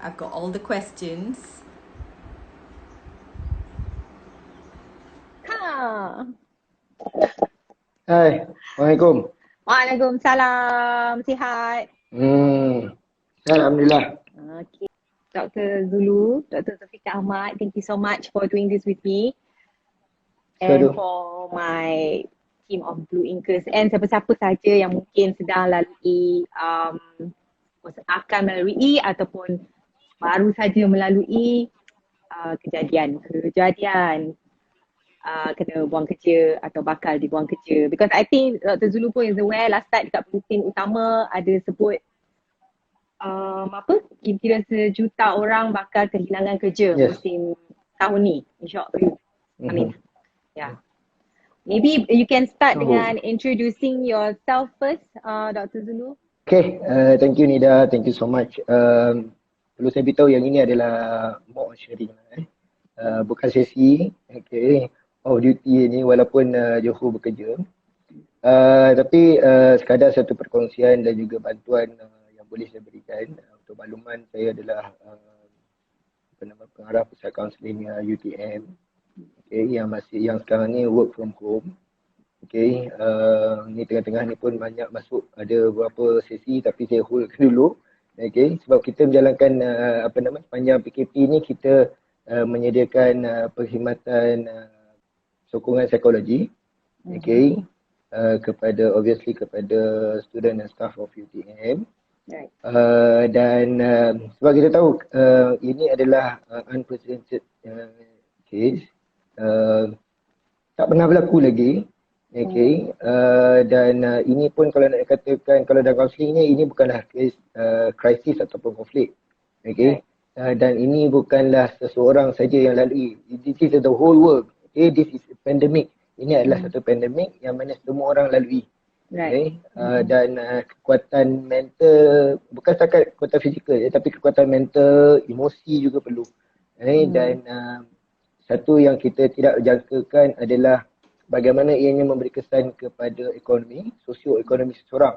I've got all the questions. Ha. Hai, Assalamualaikum. Waalaikumsalam. Sihat? Alhamdulillah. Okay. Dr. Zulu, Dr. Zulfikar Ahmad, thank you so much for doing this with me. And Selalu. for my team of Blue Inkers and siapa-siapa saja yang mungkin sedang lalui, akan melalui ataupun baru saja melalui kejadian kena buang kerja atau bakal dibuang kerja. Because I think Dr. Zulu pun is aware last time dekat bulletin utama ada sebut kira-kira 1 juta orang bakal kehilangan kerja musim tahun ni. InsyaAllah. Amin. Yeah. Maybe you can start dengan introducing yourself first, Dr. Zulu. Okay, thank you Nida, thank you so much. Perlu saya beritahu yang ini adalah mock sharing, bukan sesi, okay, off duty ni walaupun Johor bekerja. Tapi sekadar satu perkongsian dan juga bantuan yang boleh saya berikan. Untuk makluman, saya adalah pengarah pusat kaunseling UTM, okay, yang sekarang ni work from home. Okay, ni tengah-tengah ni pun banyak masuk, ada beberapa sesi tapi saya hold dulu. Okay, sebab kita menjalankan sepanjang PKP ni kita menyediakan perkhidmatan sokongan psikologi, okay, kepada student dan staff of UTM. Right. Dan sebab kita tahu ini adalah unprecedented case, tak pernah berlaku lagi. Okay, dan ini pun kalau nak katakan, kalau dalam kaunseling ni, ini bukanlah krisis ataupun konflik. Okay, dan ini bukanlah seseorang saja yang lalui. This is the whole world. Okay, this is a pandemic. Ini adalah satu pandemik yang mana semua orang lalui. Okay, dan kekuatan mental, bukan setakat kekuatan fizikal, tapi kekuatan mental, emosi juga perlu. Dan satu yang kita tidak jangkakan adalah bagaimana ianya memberi kesan kepada ekonomi, sosioekonomi seseorang.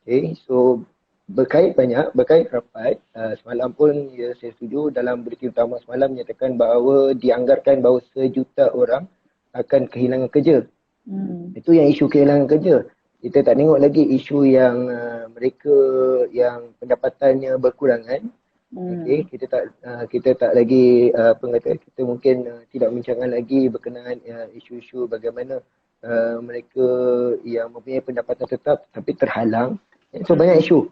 Okay, so berkait rapat. Semalam pun saya setuju dalam bulletin utama semalam menyatakan bahawa dianggarkan bahawa 1 juta orang akan kehilangan kerja. Itu yang isu kehilangan kerja. Kita tak tengok lagi isu yang mereka yang pendapatannya berkurangan. Okay, kita tak lagi kita mungkin tidak membincangkan lagi berkenaan isu-isu bagaimana mereka yang mempunyai pendapatan tetap tapi terhalang. So banyak isu.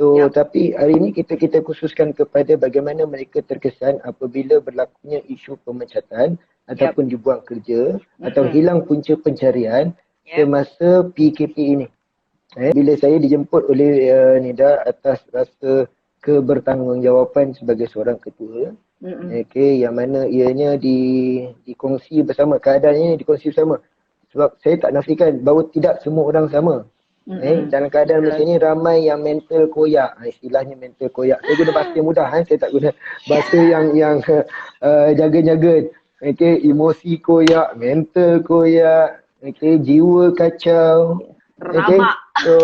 So tapi hari ini kita khususkan kepada bagaimana mereka terkesan apabila berlakunya isu pemecatan ataupun dibuang kerja atau hilang punca pencarian semasa PKP ini. Bila saya dijemput oleh Nida atas rasa kebertanggungjawapan sebagai seorang ketua, okay, yang mana ianya dikongsi bersama, keadaannya dikongsi bersama. Sebab saya tak nafikan bahawa tidak semua orang sama. Dalam keadaan macam ni ramai yang mental koyak, istilahnya mental koyak. Saya guna bahasa yang mudah, saya tak guna bahasa yang jaga-jaga. Okay, emosi koyak, mental koyak, okay, jiwa kacau. Okay, so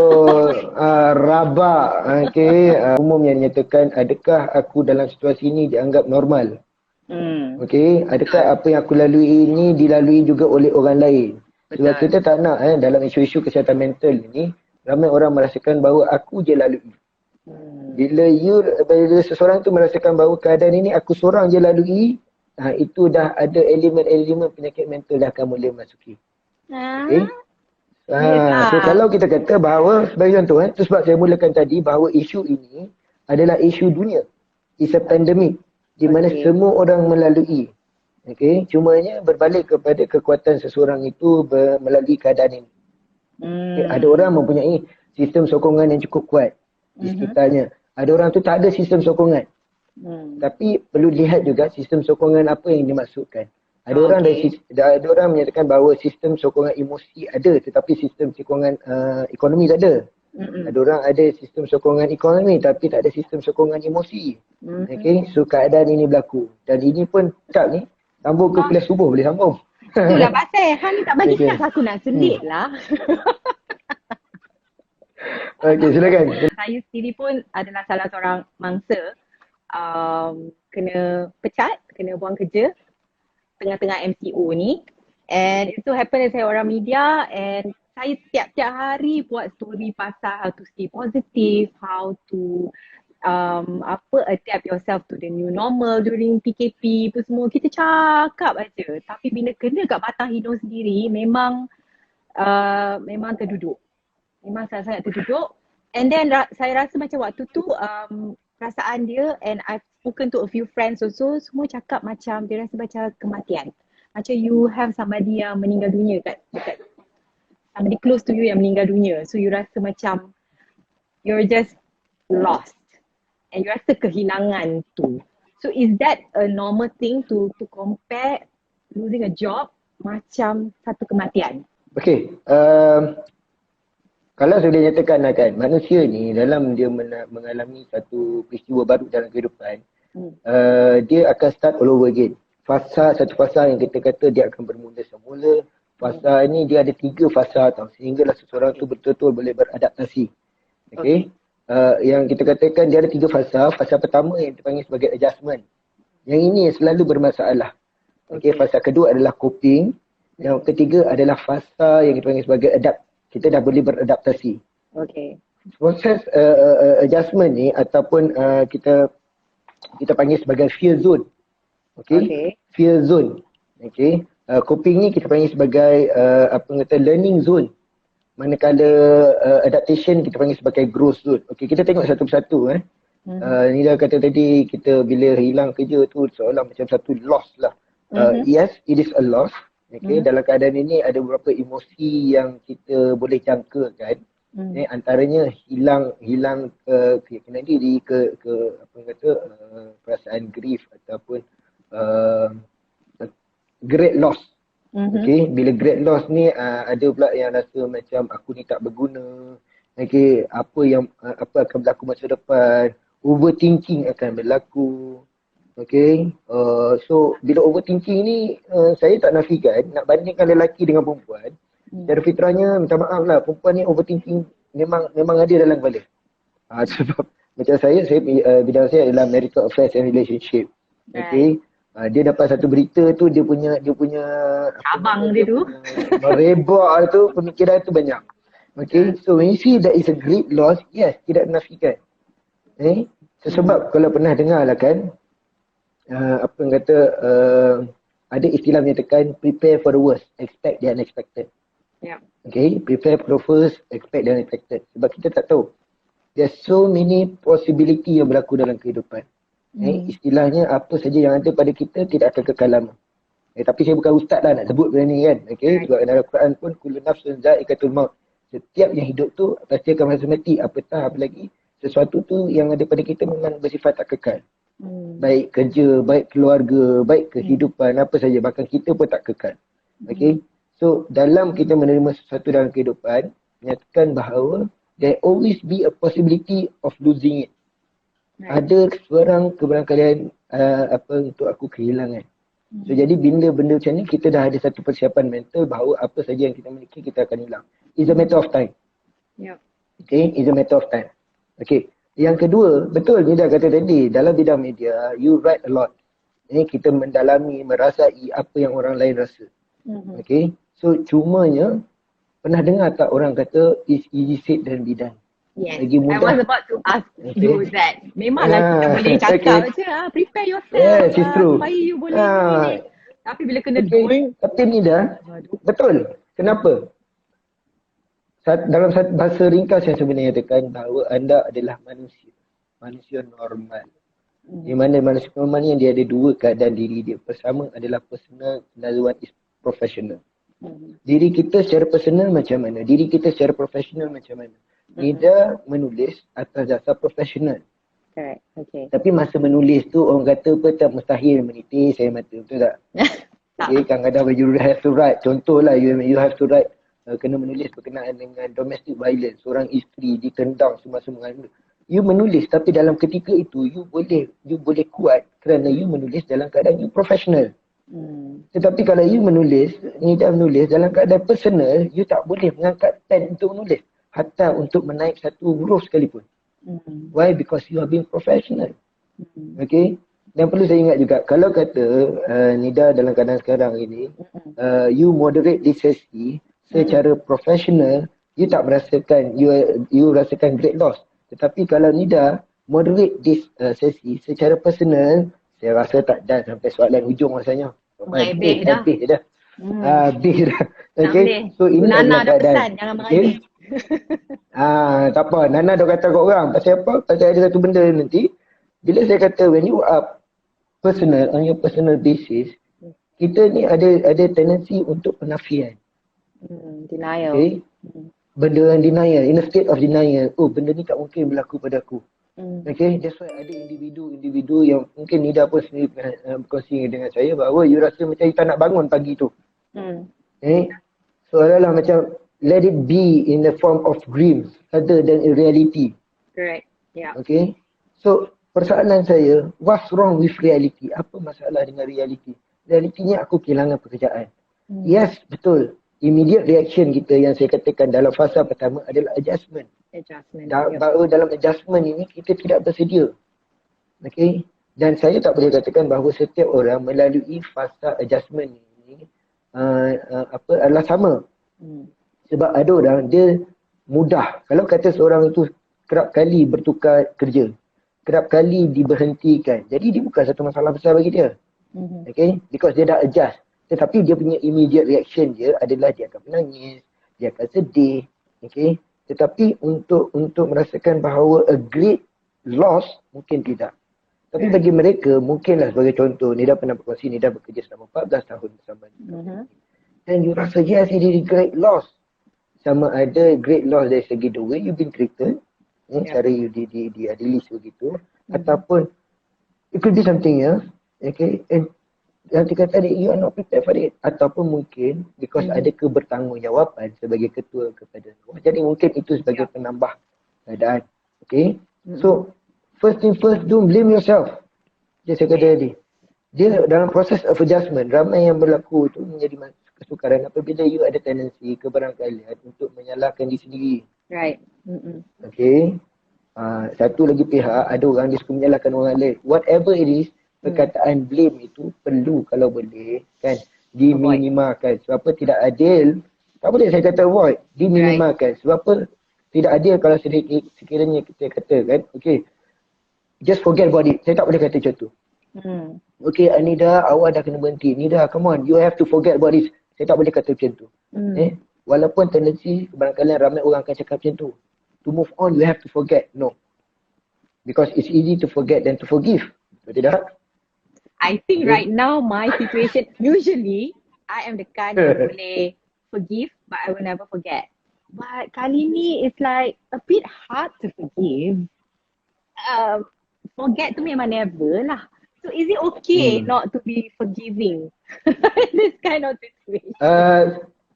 rabak. Okay, umumnya dinyatakan adakah aku dalam situasi ini dianggap normal? Okay, adakah apa yang aku lalui ini dilalui juga oleh orang lain? Sebab kita tak nak dalam isu-isu kesihatan mental ini ramai orang merasakan bahawa aku je lalui. Bila seseorang tu merasakan bahawa keadaan ini aku seorang je lalui, itu dah ada elemen-elemen penyakit mental dah akan mula masuki. Okay. So kalau kita kata bahawa sebagai contoh, itu sebab saya mulakan tadi bahawa isu ini adalah isu dunia. It's a pandemic di mana semua orang melalui. Okay, cumanya berbalik kepada kekuatan seseorang itu melalui keadaan ini. Okay, ada orang mempunyai sistem sokongan yang cukup kuat di sekitarnya. Ada orang tu tak ada sistem sokongan. Tapi perlu lihat juga sistem sokongan apa yang dimaksudkan. Ada orang menyatakan bahawa sistem sokongan emosi ada tetapi sistem sokongan ekonomi tak ada. Ada orang ada sistem sokongan ekonomi tapi tak ada sistem sokongan emosi. Okay, so keadaan ini berlaku. Dan ini pun cakap ni sambung ke kelas subuh, boleh sambung. Itulah pasal Han ni tak bagi kelas aku nak selit lah. Okay, silakan. Saya sendiri pun adalah salah seorang mangsa kena pecat, kena buang kerja tengah-tengah MCO ni. And it so happen saya orang media and saya tiap-tiap hari buat story pasal how to stay positive, how to adapt yourself to the new normal during PKP apa semua. Kita cakap aja. Tapi bila kena kat batang hidung sendiri memang terduduk. Memang sangat-sangat terduduk. And then saya rasa macam waktu tu perasaan dia, and I've spoken to a few friends also, semua cakap macam dia rasa macam kematian. Macam you have somebody yang meninggal dunia dekat somebody close to you yang meninggal dunia. So you rasa macam you're just lost. And you rasa kehilangan tu. So is that a normal thing to compare losing a job macam satu kematian? Okay. Kalau sudah nyatakan lah kan, manusia ni dalam dia mengalami satu peristiwa baru dalam kehidupan, dia akan start all over again. Satu fasa yang kita kata dia akan bermula semula. Fasa ni dia ada 3 fasa tau, sehinggalah seseorang tu betul-betul boleh beradaptasi. Okay. Yang kita katakan dia ada 3 fasa. Fasa pertama yang dipanggil sebagai adjustment. Yang ini yang selalu bermasalah. Okay. Fasa kedua adalah coping. Yang ketiga adalah fasa yang dipanggil sebagai adapt. Kita dah boleh beradaptasi. Okay. Proses adjustment ni ataupun kita panggil sebagai fear zone. Okay. Fear zone. Okay. Coping ni kita panggil sebagai learning zone. Manakala adaptation kita panggil sebagai growth zone. Okay, kita tengok satu persatu. Nida kata tadi kita bila hilang kerja tu seolah macam satu loss lah. Yes, it is a loss. Okay, dalam keadaan ini ada beberapa emosi yang kita boleh jangkakan. Antaranya hilang keyakinan diri, ke perasaan grief ataupun great loss. Okay, bila great loss ni ada pula yang rasa macam aku ni tak berguna. Okay, apa akan berlaku masa depan, overthinking akan berlaku. Okay, so bila overthinking ni saya tak nafikan, nak bandingkan lelaki dengan perempuan, secara fitrahnya minta maaf lah, perempuan ni overthinking memang ada dalam kepala. Sebab macam saya bidang saya adalah marital affairs and relationship. Okay. Dia dapat satu berita tu dia punya abang dia tu merebak tu, pemikiran tu banyak. Okay, so when you see that is a great loss, yes, tidak menafikan. Sebab kalau pernah dengar lah kan, ada istilah menyatakan prepare for the worst, expect the unexpected. Okay, prepare for the first, expect the unexpected. Sebab kita tak tahu, there's so many possibility yang berlaku dalam kehidupan. Istilahnya apa saja yang ada pada kita tidak akan kekal lama. Tapi saya bukan ustaz lah nak sebut benda ni kan. Okay, sebab dalam Al-Quran pun kullu nafsun za'iqatul maut. Setiap yang hidup tu pasti akan merasa mati. Apatah apalagi sesuatu tu yang ada pada kita memang bersifat tak kekal. Baik kerja, baik keluarga, baik kehidupan, apa saja, bahkan kita pun tak kekal. Okay, so dalam kita menerima sesuatu dalam kehidupan, nyatakan bahawa there always be a possibility of losing it. Ada seorang kebarangkalian untuk aku kehilangan. So jadi benda macam ni kita dah ada satu persiapan mental bahawa apa saja yang kita miliki kita akan hilang. It's a matter of time. Okay, it's a matter of time. Okay. Yang kedua, betul ni dah kata tadi, dalam bidang media, you write a lot. Kita mendalami, merasai apa yang orang lain rasa. Okay. So cumanya, pernah dengar tak orang kata, it's easy said than be done. Yes, I was about to ask you that. Memanglah kita boleh cakap je, prepare yourself supaya you boleh ni. Tapi bila kena doing. Tapi ni dah, betul. Kenapa? Dalam bahasa ringkas yang sebenarnya katakan bahawa anda adalah manusia normal. Di mana manusia normal ni yang dia ada 2 keadaan diri dia. Pertama adalah personal, another one is professional. Diri kita secara personal macam mana? Diri kita secara profesional macam mana? Nida menulis atas dasar profesional. Correct. Okay. Tapi masa menulis tu orang kata apa tak mustahil menitis air mata, betul tak? Okay, kadang-kadang you have to write. Contohlah you have to write kena menulis berkenaan dengan domestic violence, seorang isteri ditendang semasa mengandung. You menulis tapi dalam ketika itu you boleh kuat kerana you menulis dalam keadaan you profesional. Tetapi kalau you menulis, Nida menulis dalam keadaan personal, you tak boleh mengangkat pen untuk menulis. Hatta untuk menaik satu huruf sekalipun. Why? Because you are being professional. Okay. Dan perlu saya ingat juga, kalau kata Nida dalam keadaan sekarang ini, you moderate this sesi secara profesional, you tak merasakan, you rasakan great loss. Tetapi kalau Nida moderate this sesi secara personal, saya rasa tak dah sampai soalan hujung rasanya. Mengaibih dah. Habis dah. Habis dah. Okay. So ini Nana adalah dah keadaan. pesan, jangan mengaibih. Tak apa. Nana dah kata kat orang. Pasal apa? Pasal ada satu benda nanti. Bila saya kata when you are personal, on your personal basis, kita ni ada tendency untuk penafian. Denial. Okay. Benda yang denial, in a state of denial. Oh, benda ni tak mungkin berlaku pada aku. Okay, that's why ada individu yang mungkin Nida pun sendiri berkongsi dengan saya bahawa you rasa macam you tak nak bangun pagi tu. So adalah macam let it be in the form of dreams rather than a reality. Correct. Yeah. Okay. So persoalan saya, what's wrong with reality? Apa masalah dengan reality? Realitinya aku kehilangan pekerjaan. Yes, betul. Immediate reaction kita yang saya katakan dalam fasa pertama adalah adjustment. Baru dalam adjustment ini kita tidak bersedia. Okay. Dan saya tak boleh katakan bahawa setiap orang melalui fasa adjustment ini adalah sama. Sebab ada orang dia mudah. Kalau kata seorang itu kerap kali bertukar kerja, kerap kali diberhentikan. Jadi dia bukan satu masalah besar bagi dia. Okay? Because dia dah adjust. Tetapi dia punya immediate reaction dia adalah dia akan menangis, dia akan sedih. Okay? Tetapi untuk merasakan bahawa a great loss, mungkin tidak. Tapi bagi mereka, mungkinlah sebagai contoh, Nida pernah berkongsi, Nida bekerja selama 14 tahun bersama Nida. Dan you rasa, yes, it is a great loss. Sama ada great loss dari segi the way you've been treated, cara you diadili begitu, ataupun it could be something else, okay, and nanti kata you are not prepared for it, ataupun mungkin because ada kebertanggungjawabaan sebagai ketua kepada jadi mungkin itu sebagai penambah keadaan, okay. So first thing first, don't blame yourself. Saya kata tadi, dia dalam proses of adjustment, ramai yang berlaku tu menjadi kesukaran apabila you ada tendensi kebarangkalian untuk menyalahkan diri sendiri. Right. Okay. Satu lagi pihak, ada orang dia suka menyalahkan orang lain. Whatever it is, perkataan blame itu perlu kalau boleh kan diminimalkan. Sebab apa tidak adil, tak boleh saya kata avoid, diminimalkan. Sebab apa tidak adil kalau sekiranya kita katakan, okay, just forget about it. Saya tak boleh kata macam tu. Okay, Nida, awak dah kena berhenti. Nida, come on, you have to forget about this. Saya tak boleh kata macam tu. Walaupun tendensi barangkali ramai orang akan cakap macam tu. To move on, you have to forget. No. Because it's easy to forget than to forgive. Betul tidak? I think right now my situation, usually I am the kind yang boleh forgive but I will never forget. But kali ni it's like a bit hard to forgive. Forget to me memang never lah. So is it okay not to be forgiving this kind of situation?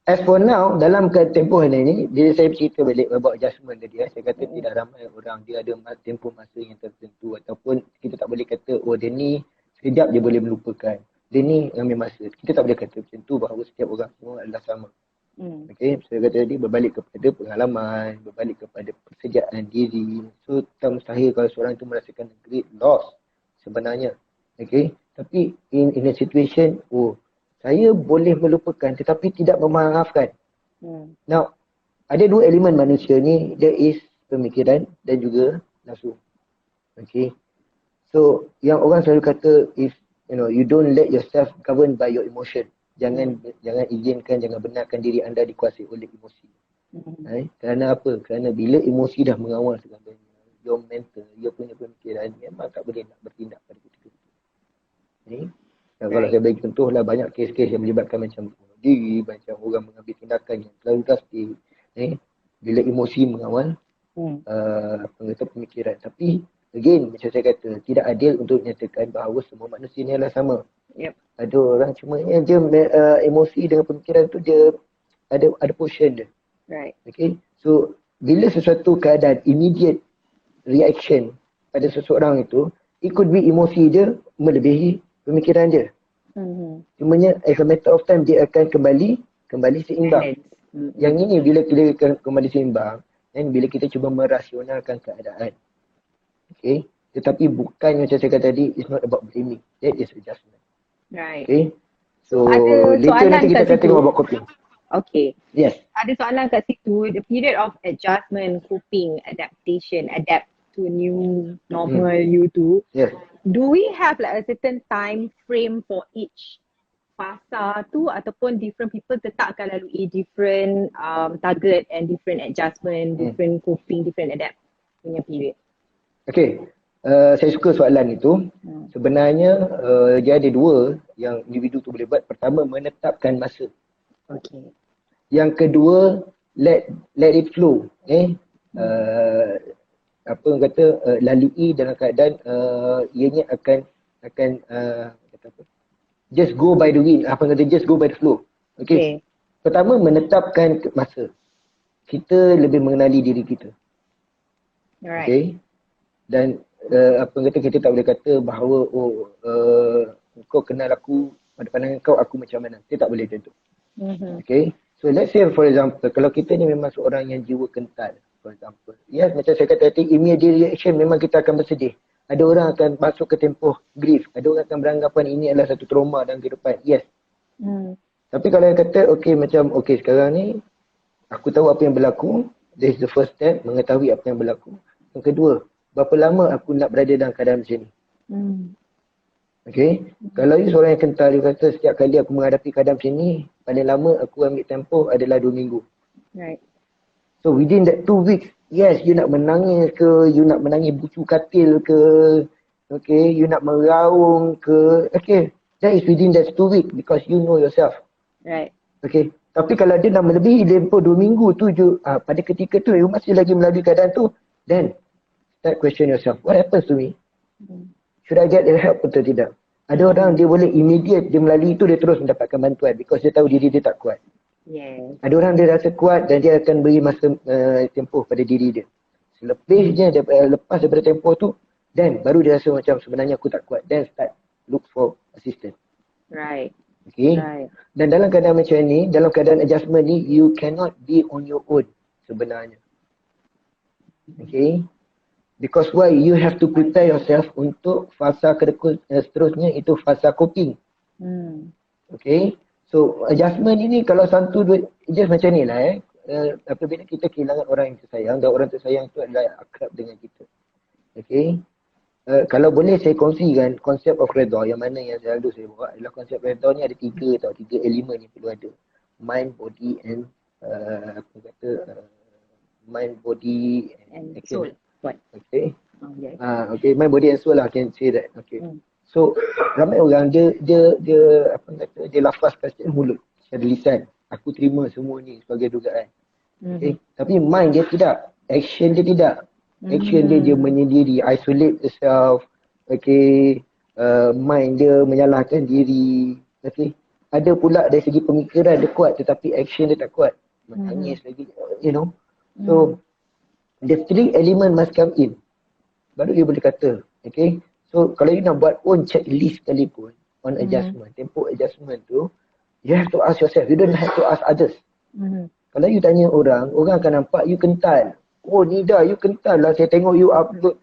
As for now, dalam tempoh ini, bila saya cerita balik about adjustment tadi, saya kata tidak ramai orang dia ada tempoh masa yang tertentu ataupun kita tak boleh kata, oh dia ni sekejap dia boleh melupakan. Dia ni ambil masa. Kita tak boleh kata macam tu bahawa setiap orang semua adalah sama. Okay, saya kata tadi berbalik kepada pengalaman, berbalik kepada persediaan diri. So tak mustahil kalau seorang itu merasakan great loss sebenarnya. Okay, tapi in a situation, saya boleh melupakan tetapi tidak memaafkan. Now, ada dua elemen manusia ni, there is pemikiran dan juga nafsu. Okay. So, yang orang selalu kata, if you don't let yourself governed by your emotion. Jangan izinkan, jangan benarkan diri anda dikuasai oleh emosi. Kerana apa? Kerana bila emosi dah mengawal segalanya, your mental, your punya pemikiran memang tak boleh nak bertindak pada ketika itu. Kalau saya bagi contoh lah, banyak kes-kes yang melibatkan macam bunuh diri, macam orang mengambil tindakan yang terlalu drastik. Bila emosi mengawal pemikiran. Tapi again, macam saya kata, tidak adil untuk menyatakan bahawa semua manusia ni adalah sama. Ada orang cuma dia emosi dengan pemikiran tu dia ada portion dia. Okay. So bila sesuatu keadaan immediate reaction pada seseorang itu, it could be emosi dia melebihi pemikiran dia. Cumanya as a matter of time dia akan kembali seimbang. Yang ini bila kita kembali seimbang dan bila kita cuba merasionalkan keadaan. Okay. Tetapi bukan macam saya kata tadi, it's not about blaming. That is adjustment. Right. Okay. So Ada later soalan nanti kita kat akan situ. tengok about coping. Okay. Yes. Ada soalan kat situ, the period of adjustment, coping, adaptation, adapt to new normal you tu. Yes. Do we have like a certain time frame for each fasa tu ataupun different people tetap akan lalui different target and different adjustment, different coping, different adapt punya period? Okay. Saya suka soalan itu. Sebenarnya dia ada dua yang individu tu boleh buat. Pertama, menetapkan masa. Okay. Yang kedua, let it flow. Apa orang kata, lalui dalam keadaan ianya akan kata apa? Just go by the wind. Apa kata, just go by the flow. Okay. Pertama, menetapkan masa. Kita lebih mengenali diri kita. Alright. Okay. Dan apa kata, kita tak boleh kata bahawa kau kenal aku, pada pandangan kau aku macam mana. Kita tak boleh macam tu. Okay. So let's say for example, kalau kita ni memang seorang yang jiwa kental, for example. Ya, macam saya kata tadi, immediate reaction memang kita akan bersedih. Ada orang akan masuk ke tempoh grief. Ada orang akan beranggapan ini adalah satu trauma dalam kehidupan. Yes. Tapi kalau yang kata, okay sekarang ni, aku tahu apa yang berlaku. This is the first step, mengetahui apa yang berlaku. Yang kedua, berapa lama aku nak berada dalam keadaan macam ni. Okay. Kalau you seorang yang kental, you kata setiap kali aku menghadapi keadaan macam ni, paling lama aku ambil tempoh adalah 2 minggu. Right. So within that 2 weeks, yes, you nak menangis ke, you nak menangis bucu katil ke, okay, you nak meraung ke, okay, that is within that 2 weeks because you know yourself. Right. Okay. Tapi kalau dia dah melebihi tempoh 2 minggu tu, pada ketika tu, you masih lagi melalui keadaan tu, then start question yourself, what happens to me? Should I get help atau tidak? Ada orang dia boleh immediate, dia melalui itu dia terus mendapatkan bantuan because dia tahu diri dia tak kuat. Yes. Ada orang dia rasa kuat dan dia akan beri masa tempoh pada diri dia. Selepasnya lepas daripada tempoh tu, then baru dia rasa macam sebenarnya aku tak kuat. Then start look for assistance. Right. Okay. Right. Dan dalam keadaan macam ni, dalam keadaan adjustment ni, you cannot be on your own sebenarnya. Okay. Because why? You have to prepare yourself untuk fasa seterusnya, itu fasa coping. Okay. So adjustment ini kalau satu dua, just macam ni lah apabila kita kehilangan orang yang tersayang dan orang tersayang itu adalah akrab dengan kita. Okay. Kalau boleh saya kongsikan konsep of redha yang mana yang selalu saya buat adalah konsep redha ni ada 3 elemen yang perlu ada. Mind, body and mind, body and soul. What? Okay. Okay. Okay, mind, body and soul lah, I can say that. Okay. So ramai orang dia lafazkan secara mulut, secara lisan. Aku terima semua ni sebagai dugaan. Okay. Tapi mind dia tidak. Action dia tidak. Action dia menyendiri, isolate herself. Okay. Mind dia menyalahkan diri. Okay. Ada pula dari segi pemikiran dia kuat tetapi action dia tak kuat. Menangis lagi, you know. So the 3 element must come in. Baru dia boleh kata. Okay. So kalau you nak buat own checklist sekalipun on adjustment, tempoh adjustment tu, you have to ask yourself. You don't have to ask others. Kalau you tanya orang akan nampak you kental. Oh Nida, you kental lah. Saya tengok you upload,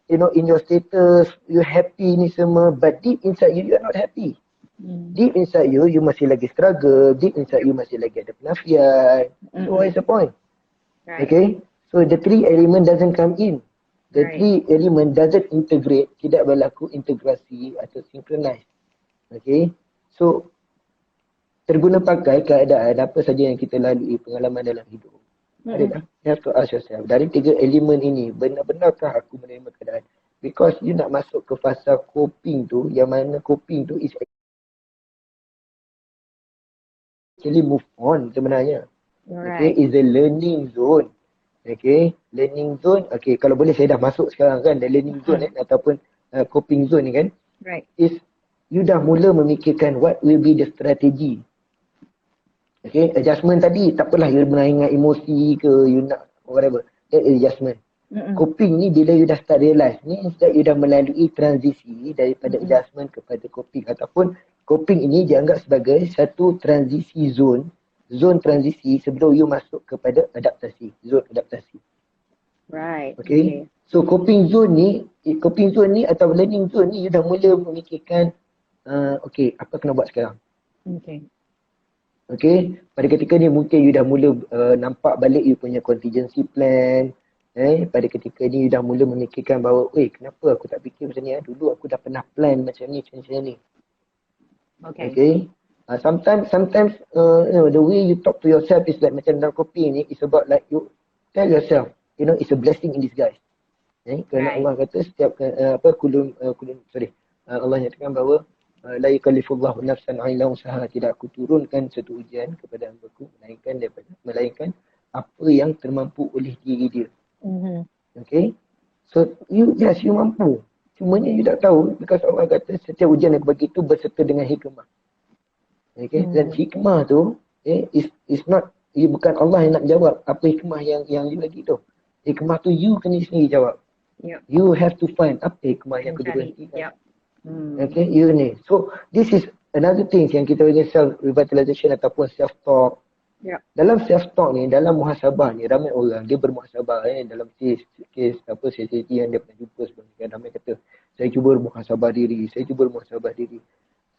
you know, in your status, you happy ni semua. But deep inside you, you are not happy. Deep inside you, you masih lagi struggle. Deep inside you masih lagi ada penafian. So what is the point? Right. Okay. So the 3 element doesn't come in. The 3 element doesn't integrate, tidak berlaku integrasi atau synchronize. Okay. So terguna pakai keadaan apa saja yang kita lalui, pengalaman dalam hidup. Ada tak? You have to ask yourself, dari 3 elemen ini, benar-benarkah aku menerima keadaan? Because you nak masuk ke fasa coping tu, yang mana coping tu is actually move on sebenarnya. Okay, is a learning zone. Okay, learning zone. Okay, kalau boleh saya dah masuk sekarang kan, the learning zone ataupun coping zone ni kan. Right. Is you dah mula memikirkan what will be the strategy. Okay, adjustment tadi tak apalah you mengingat emosi ke, you nak whatever. That is adjustment. Coping ni bila you dah start realize, ni instead you dah melalui transisi daripada adjustment kepada coping. Ataupun coping ini dianggap sebagai satu transisi zone transisi sebelum you masuk kepada adaptasi, zone adaptasi. Right. Okay. So coping zone ni atau learning zone ni you dah mula memikirkan okay, apa kena buat sekarang. Okay, pada ketika ni mungkin you dah mula nampak balik you punya contingency plan. Pada ketika ni you dah mula memikirkan bahawa, kenapa aku tak fikir macam ni? Dulu aku dah pernah plan macam ni. Okay. Sometimes the way you talk to yourself is like macam dalam coping ni, it's about like you tell yourself, it's a blessing in disguise. Kerana Allah kata setiap Allah nyatakan bahawa la yukallifullahu nafsan illa usaha, tidak aku turunkan satu ujian kepada hamba-Ku melainkan apa yang termampu oleh diri dia. Okay, so you mampu, cumanya you tak tahu, because Allah kata setiap ujian yang begitu berserta dengan hikmah. Okay, dan hikmah tu is not, bukan Allah yang nak jawab apa hikmah yang you lagi tu. Hikmah tu you kena sendiri jawab. You have to find apa hikmah yang kedua nanti. Okay, you ni. So this is another thing yang kita panggil self revitalization ataupun self talk. Dalam self talk ni, dalam muhasabah ni, ramai orang dia bermuhasabah dalam kes sesi yang dia pernah jumpa sebelum ni, ramai kata saya cuba muhasabah diri.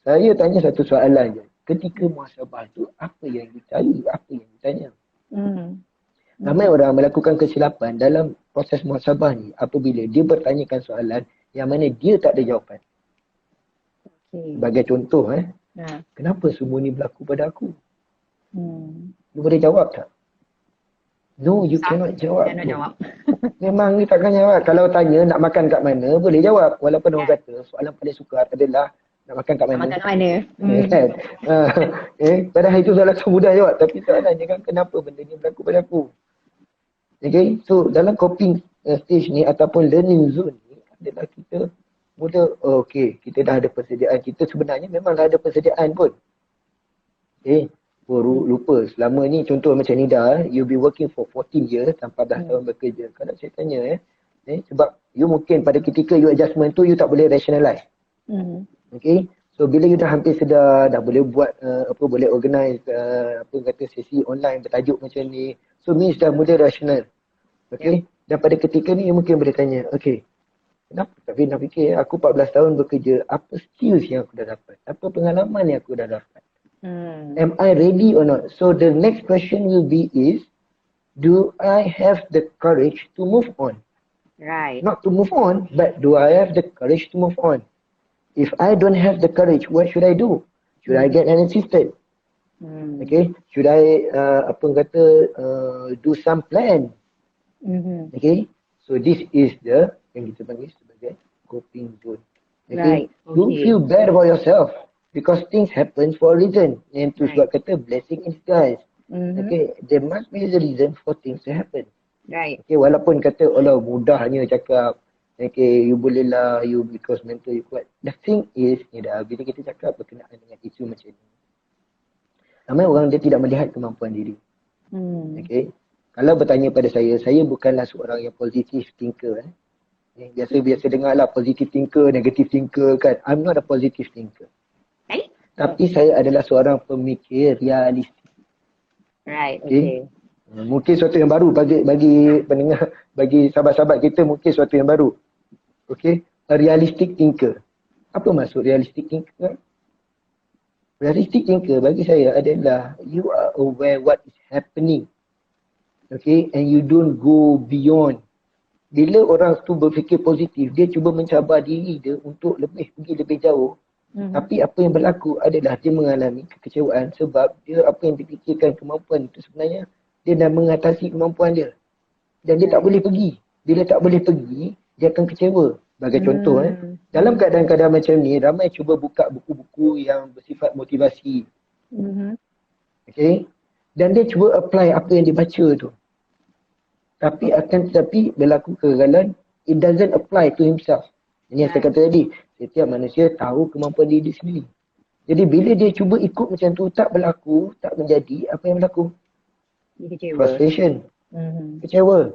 Saya tanya satu soalan je. Ketika muhasabah tu apa yang dicari, apa yang ditanya? Ramai orang melakukan kesilapan dalam proses muhasabah ni apabila dia bertanyakan soalan yang mana dia tak ada jawapan. Sebagai contoh, kenapa semua ni berlaku pada aku? You boleh jawab tak? No, you cannot jawab. Memang you takkan jawab. Kalau tanya nak makan kat mana, boleh jawab. Walaupun orang kata soalan paling sukar adalah nak makan kat mana. Kan? Padahal itu soalan mudah jawab. Tapi soalannya kan, kenapa benda ni berlaku pada aku? Okay, so dalam coping stage ni ataupun learning zone ni adalah kita mula, kita dah ada persediaan. Kita sebenarnya memang dah ada persediaan pun. Lupa. Selama ni contoh macam Nida, you be working for 14 years, 14 tahun bekerja. Kalau saya tanya sebab you mungkin pada ketika you adjustment tu you tak boleh rationalize. Okay, so bila you dah hampir sedar, dah boleh buat boleh organize sesi online bertajuk macam ni, so means dah mula rational. Okay, dan pada ketika ni you mungkin boleh tanya, kenapa tapi nak fikir aku 14 tahun bekerja, apa skills yang aku dah dapat, apa pengalaman yang aku dah dapat. Am I ready or not? So the next question will be is, do I have the courage to move on? Right. Not to move on, but do I have the courage to move on? If I don't have the courage, what should I do? Should I get an assistant? Okay, should I do some plan? Okay, so this is the yang kita panggil sebagai coping zone. Okay, Right. don't feel bad about yourself. Because things happen for a reason. Yang tu sebab kata blessing in disguise. Okay, there must be a reason for things to happen. Right. Okay, walaupun kata Allah mudahnya cakap, you boleh lah, you because mental you kuat. The thing is, bila kita cakap berkenaan dengan isu macam ni, ramai orang dia tidak melihat kemampuan diri. Okay, kalau bertanya pada saya bukanlah seorang yang positive thinker. Biasa dengar lah positive thinker, negative thinker kan. I'm not a positive thinker. Tapi saya adalah seorang pemikir realistik. Right, okay. Mungkin sesuatu yang baru bagi pendengar, bagi sahabat-sahabat kita, mungkin sesuatu yang baru. Okay, a realistic thinker. Apa maksud realistic thinker? Realistic thinker bagi saya adalah you are aware what is happening. Okay, and you don't go beyond. Bila orang tu berfikir positif, dia cuba mencabar diri dia untuk pergi lebih jauh. Tapi apa yang berlaku adalah dia mengalami kekecewaan sebab dia apa yang dipikirkan kemampuan itu sebenarnya dia dah mengatasi kemampuan dia. Dan dia tak boleh pergi. Bila tak boleh pergi, dia akan kecewa. Sebagai contoh, dalam keadaan-keadaan macam ni, ramai cuba buka buku-buku yang bersifat motivasi. Okay? Dan dia cuba apply apa yang dia baca tu. Tapi berlaku kegagalan, it doesn't apply to himself. Ini yang saya kata tadi, setiap manusia tahu kemampuan diri sendiri. Jadi bila dia cuba ikut macam tu, tak berlaku, tak menjadi, apa yang berlaku? Frustration. Kecewa.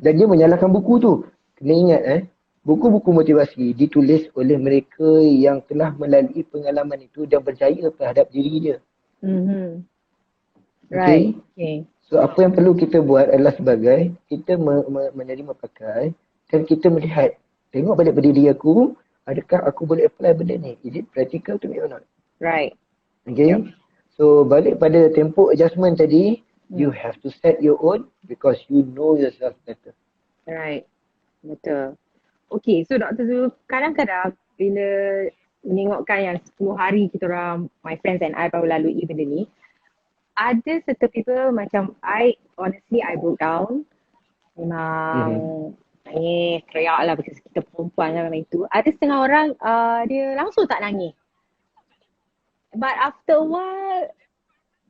Dan dia menyalahkan buku tu. Kena ingat buku-buku motivasi ditulis oleh mereka yang telah melalui pengalaman itu dan berjaya terhadap diri dia. Right. Okay. So apa yang perlu kita buat adalah sebagai kita menerima pakai dan kita melihat, tengok balik pada diri aku, adakah aku boleh apply benda ni? Is it practical to me or not? Right. Okay. Yep. So balik pada tempo adjustment tadi, you have to set your own because you know yourself better. Right. Betul. Okay, so Dr. Zul, kadang-kadang bila menengokkan yang 10 hari kita orang, my friends and I baru lalui benda ni, ada certain people macam honestly I broke down. Memang nangis, teriak lah because kita perempuan kan memang itu. Ada setengah orang dia langsung tak nangis. But after a while,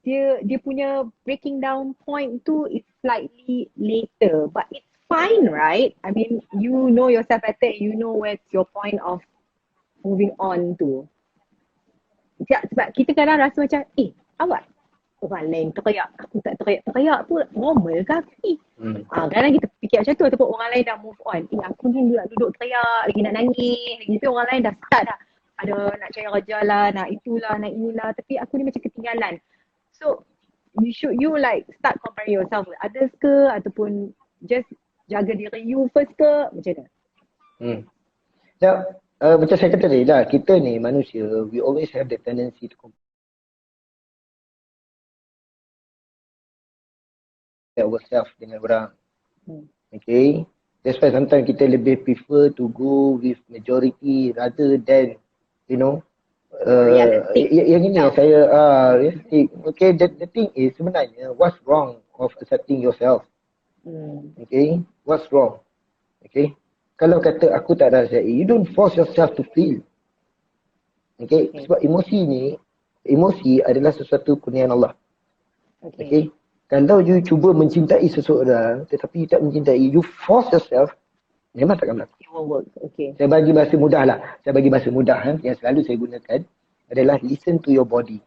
dia punya breaking down point tu is slightly later. But it's fine, right? I mean, you know yourself better. You know where's your point of moving on tu. Sebab kita kadang rasa macam, awak orang lain teriak, aku tak teriak pun normal ke aku ni? Kadang kita fikir macam tu ataupun orang lain dah move on. Aku ni duduk teriak, lagi nak nangis, lagi tapi orang lain dah start dah. Ada nak cari kerja lah, nak itulah, nak inilah. Tapi aku ni macam ketinggalan. So, you like start comparing yourself with others ke ataupun just jaga diri you first ke? Macam mana? Macam saya kata tadi lah, kita ni manusia, we always have the tendency to compare ourselves dengan orang. Okay. That's why sometimes kita lebih prefer to go with majority rather than, you know, yang ini saya realistic. Okay, the thing is sebenarnya what's wrong of accepting yourself? Okay, what's wrong? Okay, kalau kata aku tak rahsiai, you don't force yourself to feel. Okay, sebab emosi adalah sesuatu kurniaan Allah. Okay, kalau you cuba mencintai seseorang tetapi you tak mencintai, you force yourself, memang takkan berlaku. It won't work. Okay. Saya bagi bahasa mudah lah. Saya bagi bahasa mudah yang selalu saya gunakan adalah listen to your body.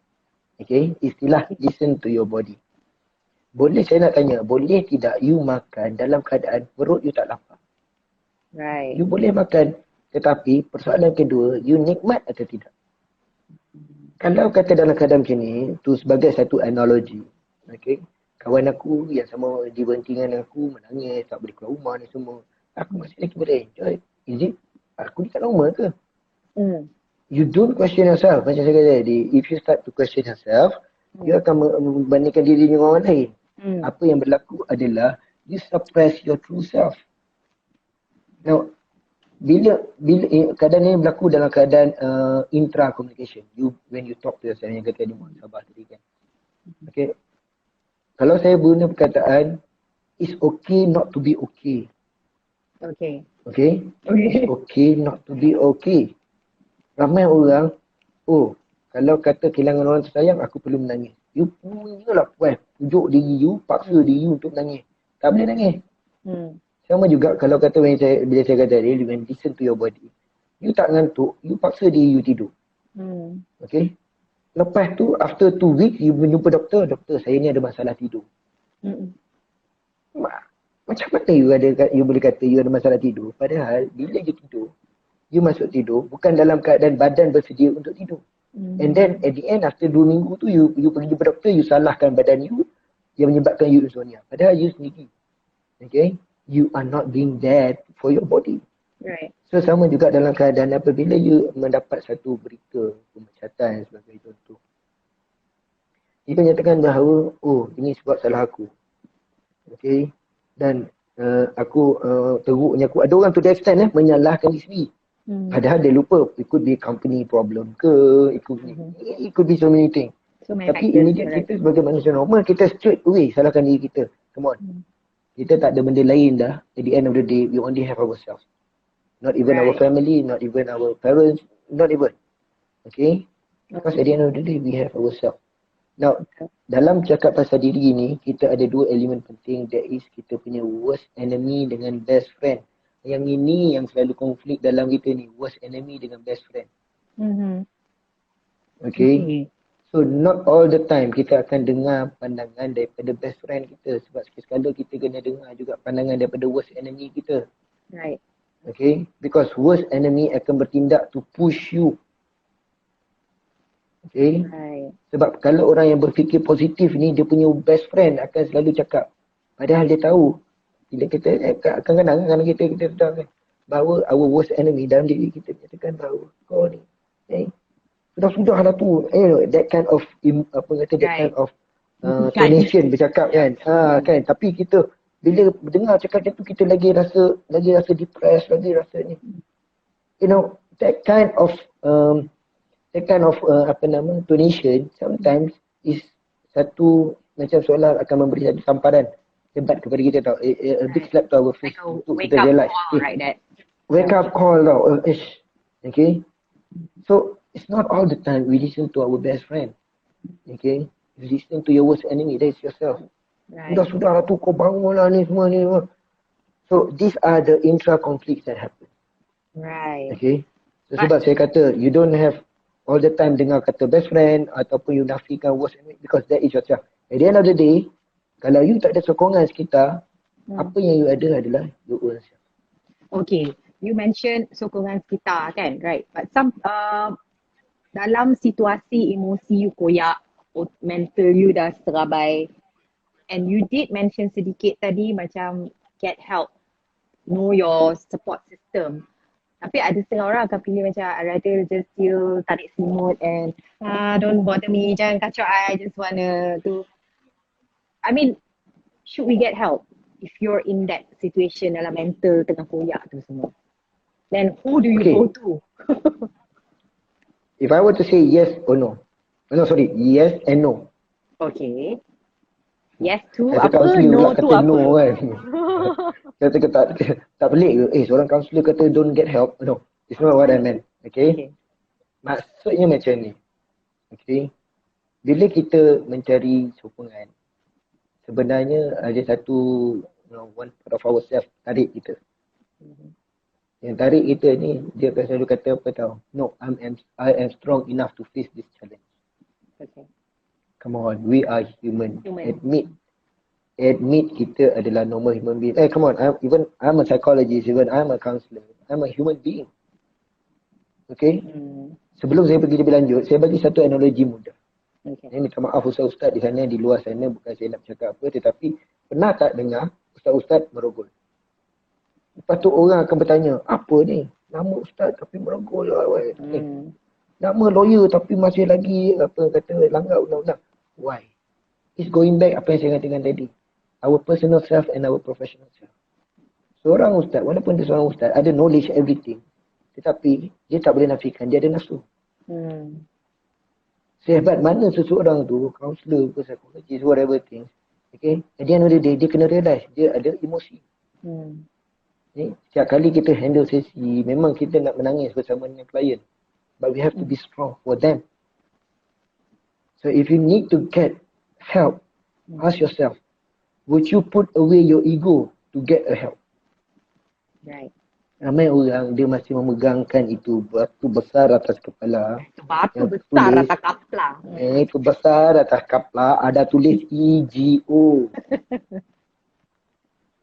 Okay, istilah listen to your body. Boleh saya nak tanya, boleh tidak you makan dalam keadaan perut you tak lapar? Right. You boleh makan, tetapi persoalan kedua, you nikmat atau tidak? Kalau kata dalam keadaan macam ni, tu sebagai satu analogi. Okay, kawan aku yang sama diberhenti dengan aku menangis, tak boleh keluar rumah ni semua. Aku masih lagi boleh enjoy. Is it, aku ni tak normal ke? You don't question yourself. Macam saya kata tadi, if you start to question yourself, you akan membandingkan diri dengan orang lain. Apa yang berlaku adalah you suppress your true self. Now, bila keadaan ni berlaku dalam keadaan intra communication, when you talk to yourself, yang kata di Muhasabah tadi kan. Okay. Kalau saya guna perkataan, it's okay not to be okay. Okay. Okay? It's okay not to be okay. Ramai orang, kalau kata kehilangan orang tersayang, aku perlu menangis. You punyalah puas, pujuk diri you, paksa diri you untuk menangis. Tak boleh nangis. Sama juga kalau kata bila saya kata tadi, when listen to your body, you tak ngantuk, you paksa diri you tidur. Okay? Lepas tu, after 2 weeks, you jumpa doktor, saya ni ada masalah tidur. Macam mana you boleh kata you ada masalah tidur? Padahal, bila you tidur, you masuk tidur, bukan dalam keadaan badan bersedia untuk tidur. And then, at the end, after 2 minggu tu, you pergi jumpa doktor, you salahkan badan you yang menyebabkan you insomnia. Padahal you sendiri. Okay? You are not being there for your body. Right. So sama juga dalam keadaan apabila you mendapat satu berita pemecatan sebagai contoh. Dia menyatakan bahawa ini sebab salah aku. Okay. Dan aku teruknya aku. Ada orang to the extent menyalahkan isteri. Padahal dia lupa it could be company problem ke, it could be so many things. Tapi immediate kita sebagai manusia normal, kita straight away salahkan diri kita. Come on. Kita tak ada benda lain dah. At the end of the day, we only have ourselves. Not even our family, not even our parents, not even. Okay? Because at the end of the day, we have ourselves. Now, dalam cakap pasal diri ni, kita ada 2 elemen penting. That is kita punya worst enemy dengan best friend. Yang ini yang selalu konflik dalam kita ni. Worst enemy dengan best friend. Okay? So, not all the time kita akan dengar pandangan daripada best friend kita. Sebab sekali-sekala kita kena dengar juga pandangan daripada worst enemy kita. Right. Okay? Because worst enemy akan bertindak to push you. Okay? Right. Sebab kalau orang yang berfikir positif ni, dia punya best friend akan selalu cakap. Padahal dia tahu, Bila kita kadang-kadang kita tahu kan bahawa our worst enemy dalam diri kita katakan bahawa kau ni sudah lah tu, that kind of that kind of tonation bercakap kan. Kan, tapi kita bila dengar cakap macam tu kita lagi rasa depressed, lagi rasa ni. That kind of tonation sometimes is satu macam seolah akan memberi satu tamparan hebat kepada kita tau. A big slap to our face untuk kita realize. Wake up call tau. Okay. So it's not all the time we listen to our best friend. Okay. You listen to your worst enemy, that is yourself. Right. Sudah lah tu, kau bangun lah ni semua ni. So these are the intra conflicts that happen. Right. Okay. So sebab saya kata you don't have all the time dengar kata best friend ataupun you nafikan worst enemy because that is yourself. At the end of the day, kalau you tak ada sokongan sekitar, apa yang you ada adalah your own self. Okay. You mentioned sokongan sekitar kan, right? But dalam situasi emosi you koyak, mental you dah terabai, and you did mention sedikit tadi macam get help, know your support system. Tapi ada setengah orang akan pilih macam I rather just chill, tarik selimut and don't bother me, jangan kacau I just wanna do. I mean, should we get help if you're in that situation dalam mental tengah koyak tu semua? Then who do you go to? If I were to say yes or no. Yes and no. Okay. Yes to apa, no to apa? No kan. Kata tak pelik ke? Seorang kaunselor kata don't get help. No, it's not what I meant. Okay. Maksudnya macam ni. Okay. Bila kita mencari sokongan, sebenarnya ada satu one part of ourselves tarik kita. Yang tarik kita ni, dia akan selalu kata apa tau? No, I am strong enough to face this challenge. Okay. Come on, we are human. Admit kita adalah normal human being. Come on, I'm a psychologist, even I'm a counselor. I'm a human being. Okay? Sebelum saya pergi lebih lanjut, saya bagi satu analogi mudah. Saya minta maaf ustaz-ustaz di sana, di luar sana, bukan saya nak cakap apa, tetapi pernah tak dengar ustaz-ustaz merogol? Lepas tu orang akan bertanya, apa ni? Nama ustaz tapi merogol lah. Nama lawyer tapi masih lagi kata langgar undang-undang. Why? It's going back apa yang saya katakan tadi. Our personal self and our professional self. Seorang ustaz, walaupun dia seorang ustaz, ada knowledge everything. Tetapi dia tak boleh nafikan, dia ada nafsu. Sehebat mana seseorang tu, counselor, psychologist, whatever things. Okay? At the end of the day, dia kena realize dia ada emosi. Setiap kali kita handle sesi, memang kita nak menangis bersama dengan klien. But we have to be strong for them. So if you need to get help, ask yourself, would you put away your ego to get a help? Right. Ramai orang dia masih memegangkan itu batu besar atas kepala. Batu besar atas kepala. Itu besar atas kepala ada tulis EGO.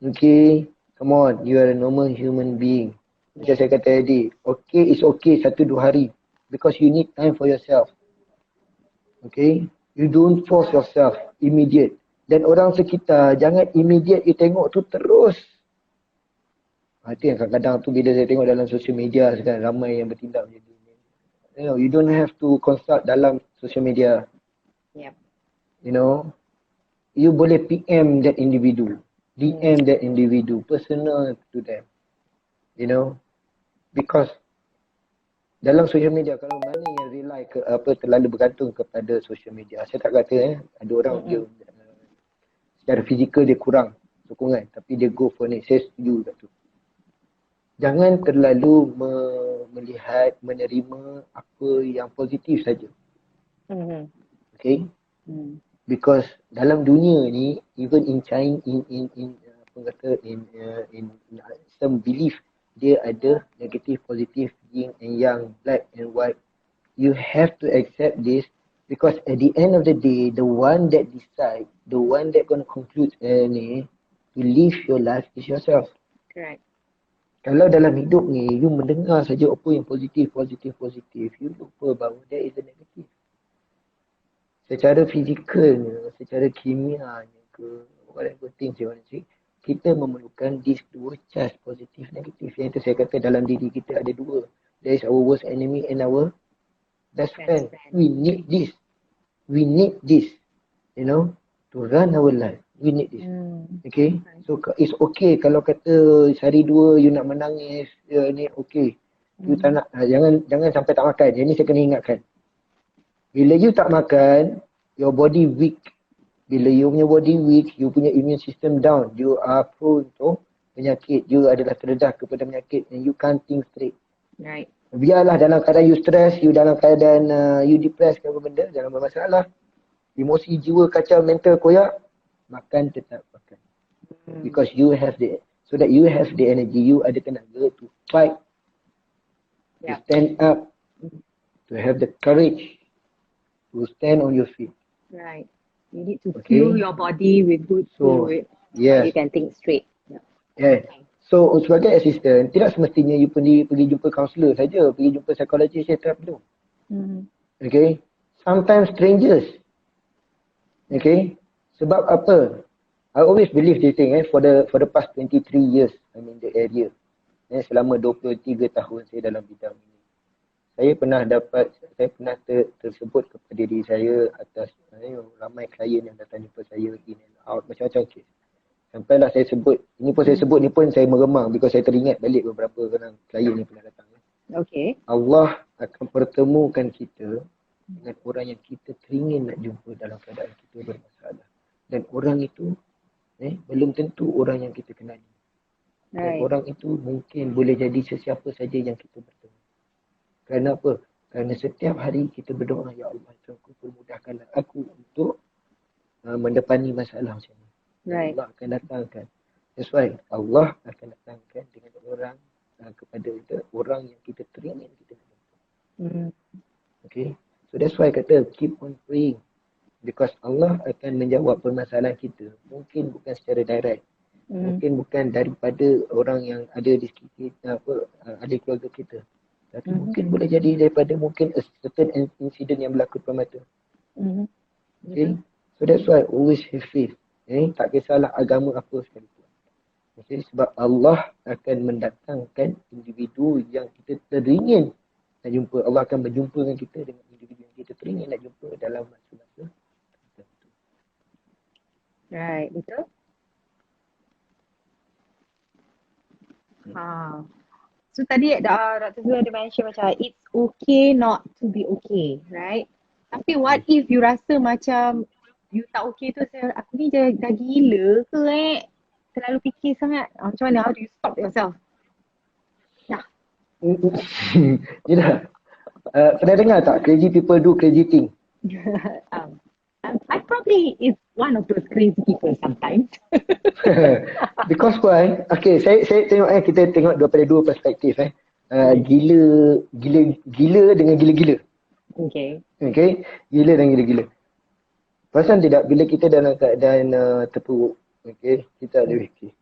Okay. Come on, you are a normal human being. Macam saya kata tadi, okay is okay 1-2 hari. Because you need time for yourself. Okay? You don't force yourself immediate. Dan orang sekitar, jangan immediate you tengok tu terus. Itu yang kadang-kadang tu bila saya tengok dalam social media sekarang, ramai yang bertindak macam ni. You don't have to consult dalam social media. Yeah. You boleh PM that individu. DM that individu, personal to them. Because dalam social media, kalau mana yang rely terlalu bergantung kepada social media. Saya tak kata ada orang dia secara fizikal dia kurang sokongan, tapi dia go for ni. Saya setuju kat tu. Jangan terlalu melihat, menerima apa yang positif saja. Okay? Because dalam dunia ni, even in China, in some belief, dia ada negative, positive, yin and yang, black and white. You have to accept this because at the end of the day, the one that decide, the one that gonna conclude to live your life is yourself. Correct. Kalau dalam hidup ni, you mendengar saja apa yang positif, you lupa bahawa there is a negative. Secara fizikalnya, secara kimianya ke, whatever things you want to say, kita memerlukan these dua charge, positif, negatif. Yang itu saya kata dalam diri kita ada dua. There is our worst enemy and our best friend. We need this. We need this. You know, to run our life. We need this. Okay. So it's okay kalau kata sehari dua you nak menangis, ni okay. You tak nak, jangan sampai tak makan. Yang ni saya kena ingatkan. Bila you tak makan, your body weak. Bila you punya body weak, you punya immune system down. You are prone to penyakit. You adalah terdedah kepada penyakit and you can't think straight. Right. Biarlah dalam keadaan you stress, you dalam keadaan you depressed ke apa benda, jangan bermasalah. Emosi jiwa kacau, mental koyak, makan tetap makan. Because you have the, so that you have the energy, you ada tenaga to fight, to stand up, to have the courage to stand on your feet. Right. You need to fuel your body with good food. Yes. You can think straight. Yeah. So sebagai assistant, tidak semestinya you pergi jumpa kaunselor saja, pergi jumpa psikologis etc. tu. Okay. Sometimes strangers. Okay. Sebab apa? I always believe this thing for the past 23 years I'm in the area. Selama 23 tahun saya dalam bidang ini. Saya pernah tersebut kepada diri saya atas ramai klien yang datang jumpa saya in and out, macam-macam kes. Sampailah saya sebut, ni pun saya meremang because saya teringat balik beberapa orang klien yang pernah datang. Okay. Allah akan pertemukan kita dengan orang yang kita teringin nak jumpa dalam keadaan kita bermasalah. Dan orang itu belum tentu orang yang kita kenali. Dan orang itu mungkin boleh jadi sesiapa saja yang kita bertemu. Kerana apa? Kerana setiap hari kita berdoa, ya Allah, aku permudahkanlah aku untuk mendepani masalah macam ni. Right. Allah akan datangkan. That's why Allah akan datangkan dengan orang kepada kita, orang yang kita teringin kita jumpa. Okay. So that's why kata keep on praying. Because Allah akan menjawab permasalahan kita. Mungkin bukan secara direct. Mungkin bukan daripada orang yang ada di sekitar ada keluarga kita. Tapi mungkin boleh jadi daripada mungkin a certain incident yang berlaku depan mata. Okay. So that's why always have faith. Tak kisahlah agama apa sekalipun. Okay. Sebab Allah akan mendatangkan individu yang kita teringin nak jumpa. Allah akan berjumpakan kita dengan individu yang kita teringin nak jumpa dalam masa-masa tertentu. Right, betul. So tadi Dr. Zul ada mention macam it's okay not to be okay, right? Tapi what if you rasa macam you tak okay tu, aku ni dah gila ke terlalu fikir sangat. Macam mana? How do you stop yourself? Yelah. Pernah dengar tak crazy people do crazy thing? I probably is one of those crazy people sometimes. Because why? Okay, saya tengok kita tengok daripada dua perspektif gila dengan gila-gila. Okay, gila dan gila-gila. Perasan tidak bila kita dalam keadaan terpuruk, okay, kita ada fikir.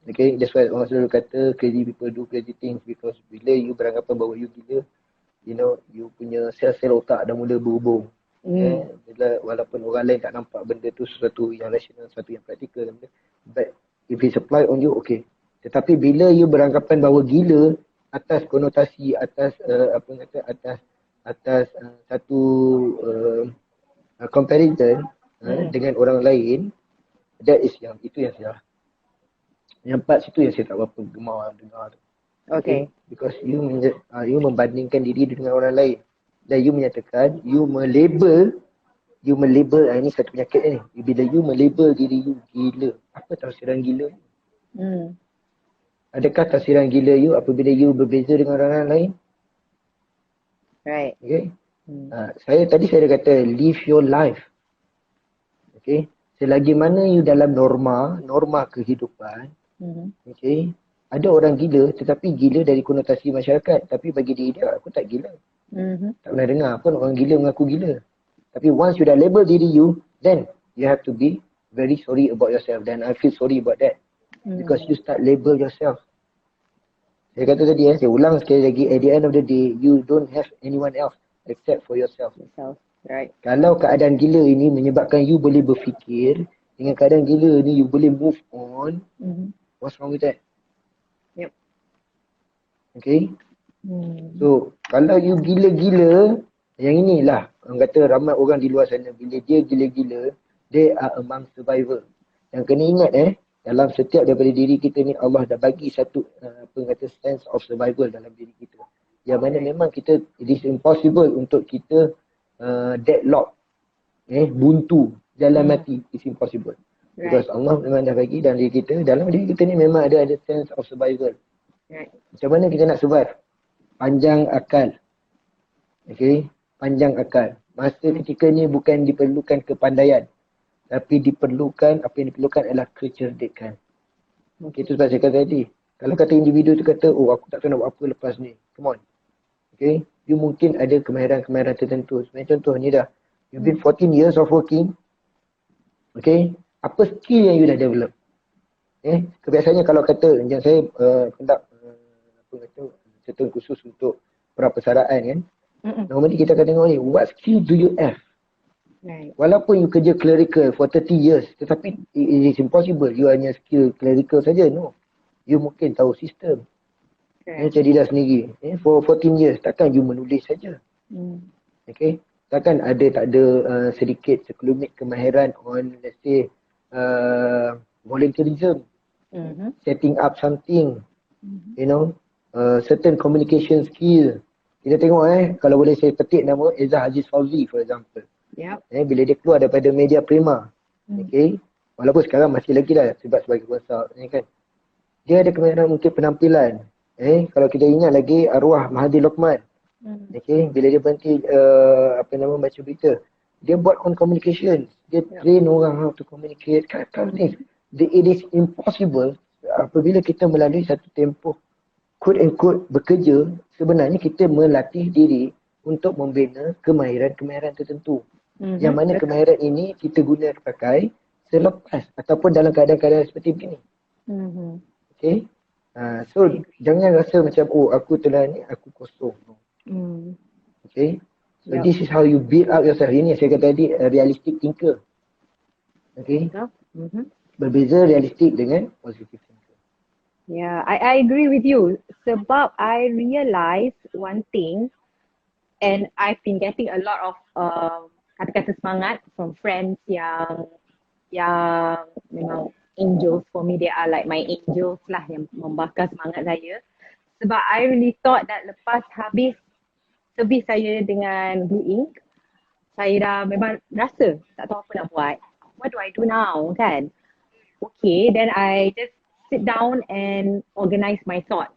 Okay, that's why orang selalu kata crazy people do crazy things because bila you beranggapan bahawa you gila, you know, you punya sel-sel otak dah mula berhubung. Bila walaupun orang lain tak nampak benda tu sesuatu yang rasional, sesuatu yang praktikal, but if it's applied on you, okay. Tetapi bila you beranggapan bahawa gila atas konotasi, atas satu comparison dengan orang lain, itu yang salah. Yang part situ yang saya tak berapa gemar dengar. Okay. Because you membandingkan diri dengan orang lain. Dan you menyatakan, you melabel, ini satu penyakit ni. Bila you melabel diri you gila, apa tafsiran gila? Adakah tafsiran gila you apabila you berbeza dengan orang lain? Right. Okay. Saya dah kata, live your life. Okay. Selagi mana you dalam norma kehidupan, okay. Ada orang gila, tetapi gila dari konotasi masyarakat. Tapi bagi diri dia, aku tak gila. Tak pernah dengar pun orang gila mengaku gila. Tapi once you dah label diri you, then you have to be very sorry about yourself. Then I feel sorry about that. Because you start label yourself. Saya kata tadi, saya ulang sekali lagi, at the end of the day, you don't have anyone else except for yourself. Right. Kalau keadaan gila ini menyebabkan you boleh berfikir, dengan keadaan gila ni you boleh move on, what's wrong with that? Yep. Okay. So kalau you gila-gila, yang inilah orang kata ramai orang di luar sana bila dia gila-gila, they are among survivor. Yang kena ingat dalam setiap daripada diri kita ni Allah dah bagi satu sense of survival dalam diri kita. Yang mana memang kita, it is impossible untuk kita deadlock, buntu, jalan mati, it's impossible. Right. Because Allah memang dah bagi dalam diri kita, dalam diri kita ni memang ada sense of survival. Right. Macam mana kita nak survive? Panjang akal. Okay, panjang akal. Masa ketika ni bukan diperlukan kepandaian, tapi diperlukan, apa yang diperlukan adalah kecerdikan. Okay, itu sebab saya kata tadi. Kalau kata individu tu kata, oh aku tak tahu nak buat apa lepas ni. Come on. Okay, you mungkin ada kemahiran-kemahiran tertentu. Sebenarnya contoh ni dah, you've been 14 years of working. Okay, apa skill yang you dah develop? Kebiasaannya kalau kata, macam saya conduct certain khusus untuk prapesaraan kan. Normally kita akan tengok ni, what skill do you have? Right. Walaupun you kerja clerical for 30 years, tetapi it is impossible you hanya skill clerical saja. No. You mungkin tahu sistem. Cari dah sendiri. For 14 years, takkan you menulis saja. Okay. Takkan tak ada sedikit sekelumit kemahiran on, let's say, volunteerism. Setting up something. You know, certain communication skill. Kita tengok kalau boleh saya petik nama Eza Haziz Fauzi for example. Yep. Bila dia keluar daripada media Prima. Okay. Walaupun sekarang masih lagi lah sebab sebagai kuasa kan. Dia ada kemahiran mungkin penampilan. Kalau kita ingat lagi arwah Mahathir Lokman. Okay. Bila dia berhenti baca berita. Dia buat on communication. Dia train orang how to communicate. Kalau ni, it is impossible apabila kita melalui satu tempoh quote and quote bekerja, sebenarnya kita melatih diri untuk membina kemahiran-kemahiran tertentu. Yang mana kemahiran ini kita guna pakai selepas ataupun dalam keadaan-keadaan seperti begini. Okay. So jangan rasa macam aku telah ni, aku kosong. Okay. So this is how you build up yourself. Ini saya kata tadi realistic thinker. Okay. Berbeza realistik dengan positive thinker. Yeah, I agree with you. Sebab I realise one thing, and I've been getting a lot of kata-kata semangat from friends yang memang angels for me. They are like my angels lah yang membakar semangat saya. Sebab I really thought that lepas habis servis saya dengan Blue Ink, saya dah memang rasa tak tahu apa nak buat. What do I do now kan? Okay, then I just sit down and organize my thoughts.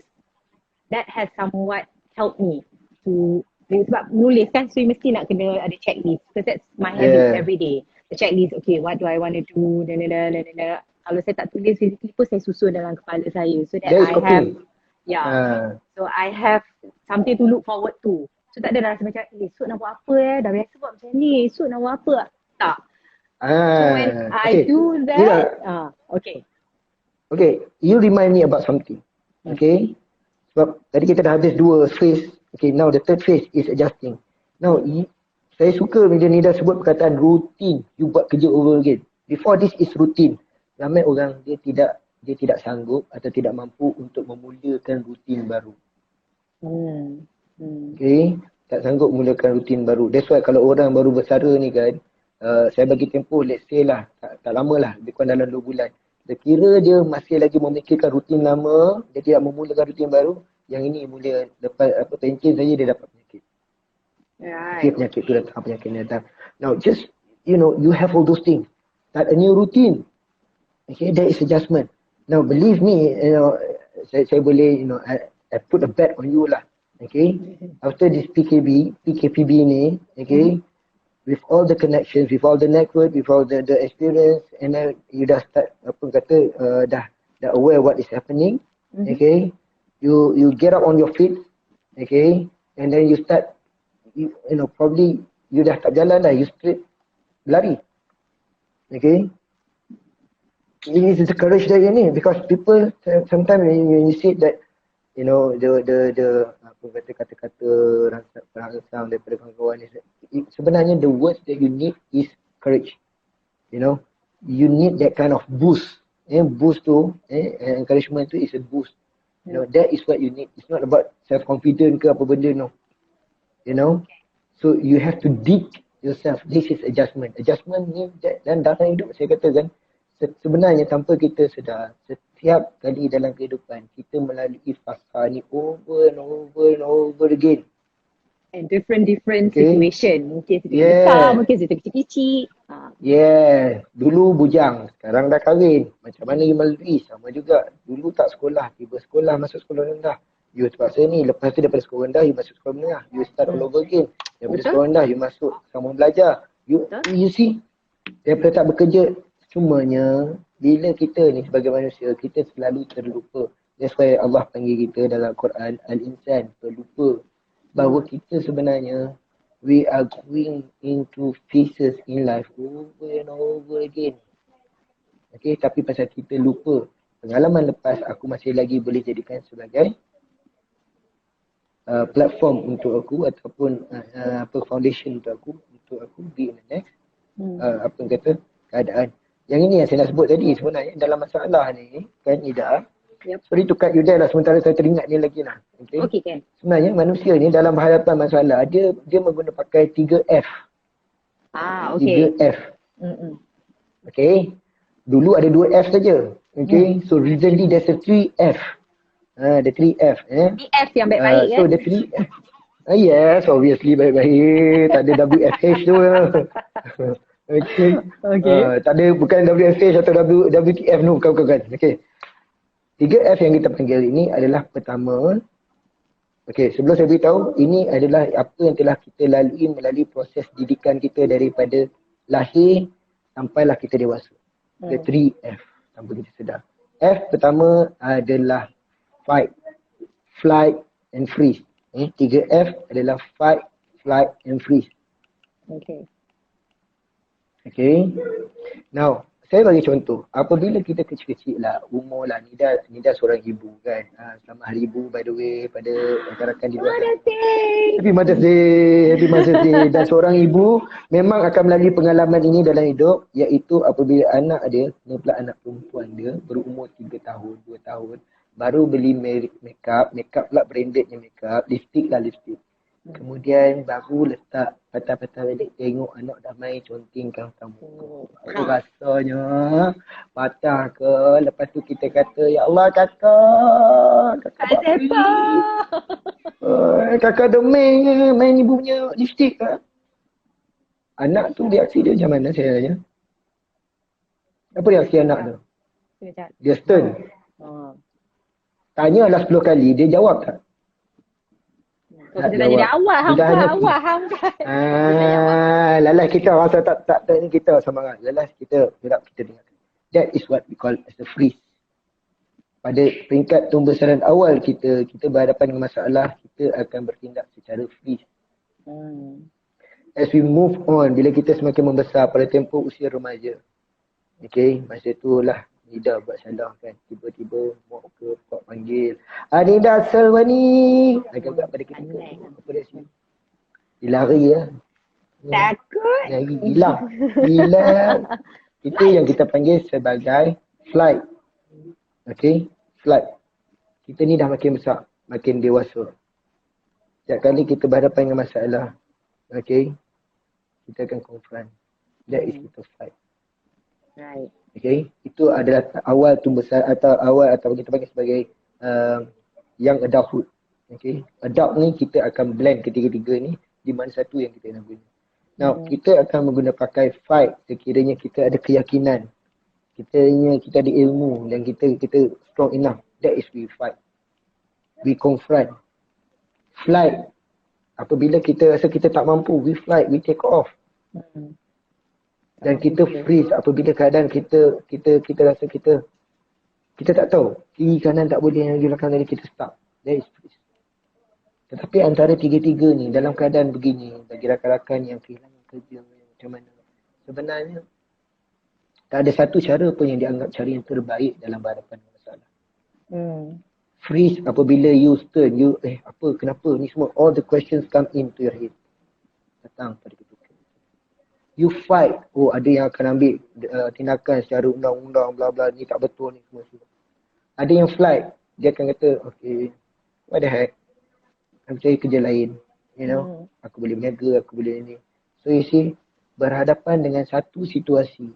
That has somewhat helped me to, sebab menulis kan, so you mesti nak kena ada checklist. Because that's my habit every day. The checklist, okay, what do I want to do, Kalau saya tak tulis physically pun saya susun dalam kepala saya. So that I have, so I have something to look forward to. So tak ada rasa macam, esok nak buat apa dah biasa buat macam ni, esok nak buat apa? Tak. So when I do that, okay. Okay, you remind me about something. Okay. Sebab tadi kita dah habis 2 phase. Okay, now the third phase is adjusting. Now, saya suka bila Nida sebut perkataan routine. You buat kerja over again. Before this is routine. Ramai orang dia tidak sanggup atau tidak mampu untuk memulakan rutin baru. Okay, tak sanggup memulakan rutin baru. That's why kalau orang baru bersara ni kan, saya bagi tempoh, let's say lah, tak lama lah, lebih kurang dalam 2 bulan. Sekira dia masih lagi memikirkan rutin lama, dia tidak memulakan rutin baru, yang ini mula lepas pencen saja dia dapat penyakit. Right. Penyakit tu datang, penyakit ni datang. Now just, you have all those things. Start a new routine. Okay, that is adjustment. Now believe me, saya boleh, I put a bet on you lah. Okay, after this PKPB ni, okay, with all the connections, with all the network, with all the experience, and then you dah start dah aware what is happening. Okay, you get up on your feet, okay, and then you start, probably you dah tak jalan dah, you straight lari. Okay, it is the courage that you need, because people sometimes when you see that, the kata-kata rangsang daripada kawan-kawan ni, sebenarnya the words that you need is courage. you need that kind of boost. Boost tu, encouragement tu is a boost. You know, that is what you need. It's not about self-confidence ke apa benda, no. You know, so you have to dig yourself. This is adjustment. Adjustment ni dan dalam hidup saya katakan sebenarnya tanpa kita sedar, setiap kali dalam kehidupan kita melalui fasa ni over and over and over again. And different situation. Mungkin sedikit besar, mungkin sedikit kecil-kecil. Dulu bujang, sekarang dah kahwin. Macam mana you melalui? Sama juga. Dulu tak sekolah, tiba sekolah, masuk sekolah rendah. You terpaksa ni, lepas tu daripada sekolah rendah, you masuk sekolah menengah. You start all over again. Daripada sekolah rendah, you masuk sambung belajar. You see, daripada tak bekerja, semuanya, bila kita ni sebagai manusia, kita selalu terlupa. That's why Allah panggil kita dalam Quran, Al-Insan, terlupa. Bahawa kita sebenarnya, we are going into phases in life over and over again. Okay, tapi pasal kita lupa. Pengalaman lepas aku masih lagi boleh jadikan sebagai platform untuk aku ataupun foundation untuk aku be in the next apa yang kata keadaan. Yang ini yang saya nak sebut tadi sebenarnya dalam masalah ni kan Ida. Sorry to cut you there lah sementara saya teringat ni lagi lah. Okay kan. Sebenarnya manusia ni dalam menghadapan masalah dia menggunakan pakai 3F. Okay. 3F. Okay. Dulu ada 2F saja. Okay. So recently there's a 3F. The 3F. F yang baik-baik so the 3F. Yes, obviously baik-baik. Tak ada WFH tu. Okay. Tak ada, bukan WFH atau WTF tu. Bukan. Okay. 3F yang kita panggil ini adalah pertama. Okay, sebelum saya beritahu, ini adalah apa yang telah kita lalui melalui proses didikan kita daripada lahir sampailah kita dewasa. The 3F, tanpa kita sedar. F pertama adalah fight, flight and freeze. 3F adalah fight, flight and freeze. Okay. Now, saya bagi contoh, apabila kita kecil-kecil lah, umur lah, Nida seorang ibu kan. Selamat Hari Ibu by the way pada rakan-rakan di luar. Happy Mother's Day. Dan seorang ibu memang akan melalui pengalaman ini dalam hidup, iaitu apabila anak dia, pula anak perempuan dia berumur 3 tahun, 2 tahun, baru beli makeup pula brandednya makeup, lipstick. Kemudian baru letak patah-patah balik, tengok anak dah main contengkan kamu. Apa rasanya? Patah ke? Lepas tu kita kata, ya Allah kakak kakak dah main ibu punya lipstick ke? Anak tu reaksi dia macam mana saya tanya? Apa reaksi anak tu? Dia stern. Tanyalah 10 kali, dia jawab tak? Kita tanya dia awal hambat. Lalas kita rasa tak ni kita sama kan. Lalas kita dengar. That is what we call as a freeze. Pada peringkat pembesaran awal kita berhadapan dengan masalah, kita akan bertindak secara freeze. As we move on, bila kita semakin membesar pada tempoh usia remaja. Okay, masa tu lah Nida buat salah kan. Tiba-tiba mak ke pak panggil, Nida Salwani. Agak-agak pada kita. Apa dia sini? Dia lari ya. Takut. Lari hilang. Itu yang kita panggil sebagai flight. Okay. Flight. Kita ni dah makin besar. Makin dewasa. Setiap kali kita berhadapan dengan masalah. Okay. Kita akan confront. That is kita fight. Right. Okay, itu adalah awal tumbuhan atau kita panggil sebagai young adulthood. Okay, adult ni kita akan blend ketiga-tiga ni di mana satu yang kita nak guna. Now, kita akan menggunakan pakai fight sekiranya kita ada keyakinan. Kita ada ilmu dan kita strong enough. That is we fight. We confront. Flight. Apabila kita rasa kita tak mampu, we flight, we take off. Dan kita freeze apabila keadaan kita rasa kita tak tahu. Kiri kanan tak boleh, yang di belakang tadi kita stop. That is freeze. Tetapi antara tiga-tiga ni dalam keadaan begini, bagi rakan-rakan yang kehilangan kerja macam mana, sebenarnya tak ada satu cara pun yang dianggap cara yang terbaik dalam berhadapan dengan masalah. Freeze apabila you turn, kenapa ni semua, all the questions come into your head. Datang pada kita. you fight, oh ada yang akan ambil tindakan secara undang-undang, bla bla, ni tak betul ni semua. Ada yang flight, dia akan kata, okay, what the heck, aku cari kerja lain, you know, aku boleh berniaga, aku boleh ni. So you see, berhadapan dengan satu situasi,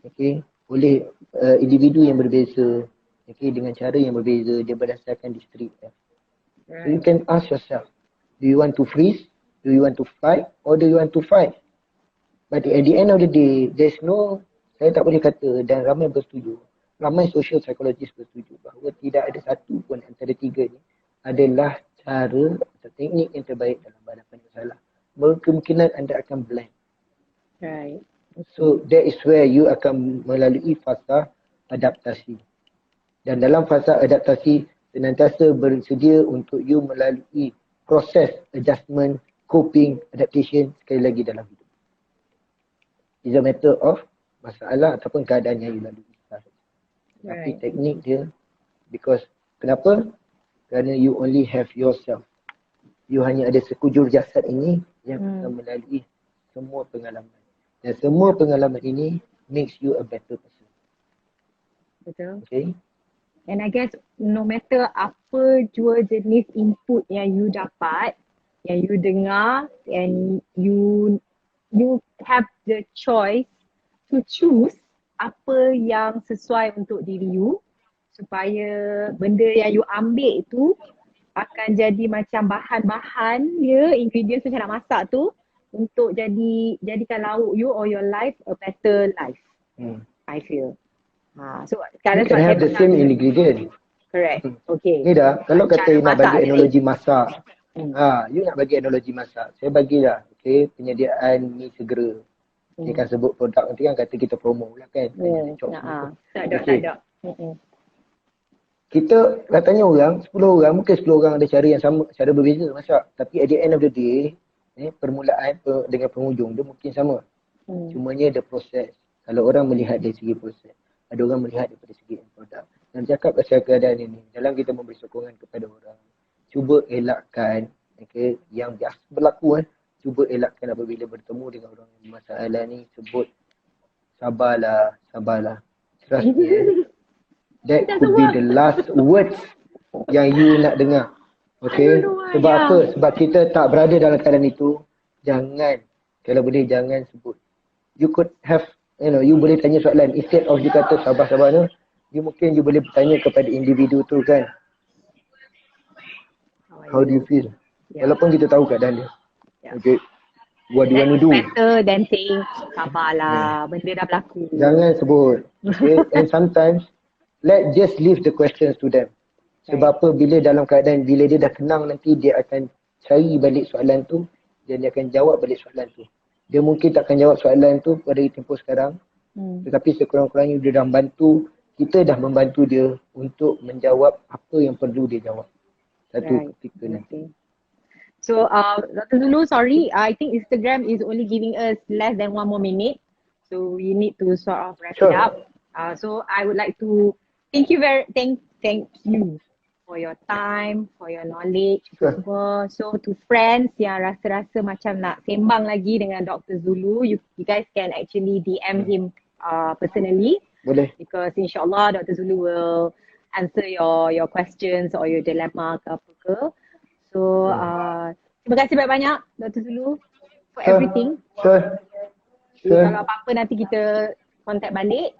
okay, oleh individu yang berbeza, okay, dengan cara yang berbeza, dia berdasarkan distrik. So you can ask yourself, do you want to freeze, do you want to fight, or do you want to fight? But at the end of the day, there's no, saya tak boleh kata, dan ramai bersetuju, ramai social psychologist bersetuju bahawa tidak ada satu pun antara tiga ni adalah cara atau teknik yang terbaik dalam berhadapan masalah. Berkemungkinan anda akan blank. Right. So that is where you akan melalui fasa adaptasi. Dan dalam fasa adaptasi, senantiasa bersedia untuk you melalui proses adjustment, coping, adaptation sekali lagi dalam hidup. It's a matter of masalah ataupun keadaan yang you lalui. Tapi teknik dia, because kenapa? Kerana you only have yourself. You hanya ada sekujur jasad ini yang akan melalui semua pengalaman. Dan semua pengalaman ini makes you a better person. Betul. Okay? And I guess no matter apa jua jenis input yang you dapat, yang you dengar, and you have the choice to choose apa yang sesuai untuk diri you, supaya benda yang you ambil tu akan jadi macam bahan-bahan dia, ingredients macam nak masak tu, untuk jadikan lauk you or your life a better life. I feel. So sekarang you can have the same ingredient. Correct. Okay. Ni dah, kalau kata you nak bagi analogi masak, you nak bagi analogi masak, saya bagilah, okay, penyediaan mi segera. Dia kan sebut produk, nanti kan kata kita promo lah kan. Tak ada. Kita nak tanya orang, 10 orang, mungkin 10 orang ada cara yang sama, cara berbeza masak. Tapi at the end of the day, permulaan dengan penghujung dia mungkin sama. Cumanya ada proses. Kalau orang melihat dari segi proses, ada orang melihat daripada segi produk. Dan cakap pasal keadaan ini, dalam kita memberi sokongan kepada orang, cuba elakkan, okay, yang biasa berlaku cuba elakkan apabila bertemu dengan orang yang masalah ni, sebut sabarlah. Trust me. That could be the last words yang you nak dengar. Okay? Sebab apa? Sebab kita tak berada dalam keadaan itu. Jangan, kalau boleh jangan sebut. You could have, you boleh tanya soalan. Instead of you kata sabar ni, you boleh bertanya kepada individu tu kan. How do you feel? Walaupun kita tahu keadaan dia. Okay. What do you want to do? Better than saying sabarlah, benda dah berlaku. Jangan sebut. Okay? And sometimes, just leave the questions to them. Sebab apa, bila dalam keadaan, bila dia dah tenang nanti, dia akan cari balik soalan tu dan dia akan jawab balik soalan tu. Dia mungkin tak akan jawab soalan tu pada tempoh sekarang, tetapi sekurang-kurangnya dia dah membantu, kita dah membantu dia untuk menjawab apa yang perlu dia jawab. Satu ketika nanti. So, Dr. Zulu, sorry, I think Instagram is only giving us less than 1 more minute. So, we need to sort of wrap it up. So, I would like to thank you for your time, for your knowledge. So, to friends yang rasa-rasa macam nak sembang lagi dengan Dr. Zulu, you guys can actually DM him personally. Boleh. Because insyaAllah Dr. Zulu will answer your questions or your dilemma ke apa ke. So, terima kasih banyak-banyak Dr. Zulu for everything. Kalau apa-apa nanti kita contact balik.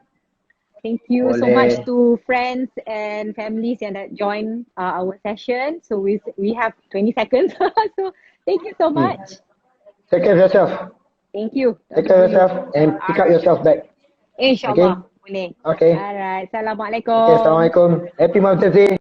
Thank you so much to friends and families yang that join our session. So we have 20 seconds. So thank you so much. Take care of yourself. Thank you. Take care of yourself and pick up yourself back. InsyaAllah. Boleh. Okay. Alright. Assalamualaikum. Okay, Assalamualaikum. Happy Mother's Day.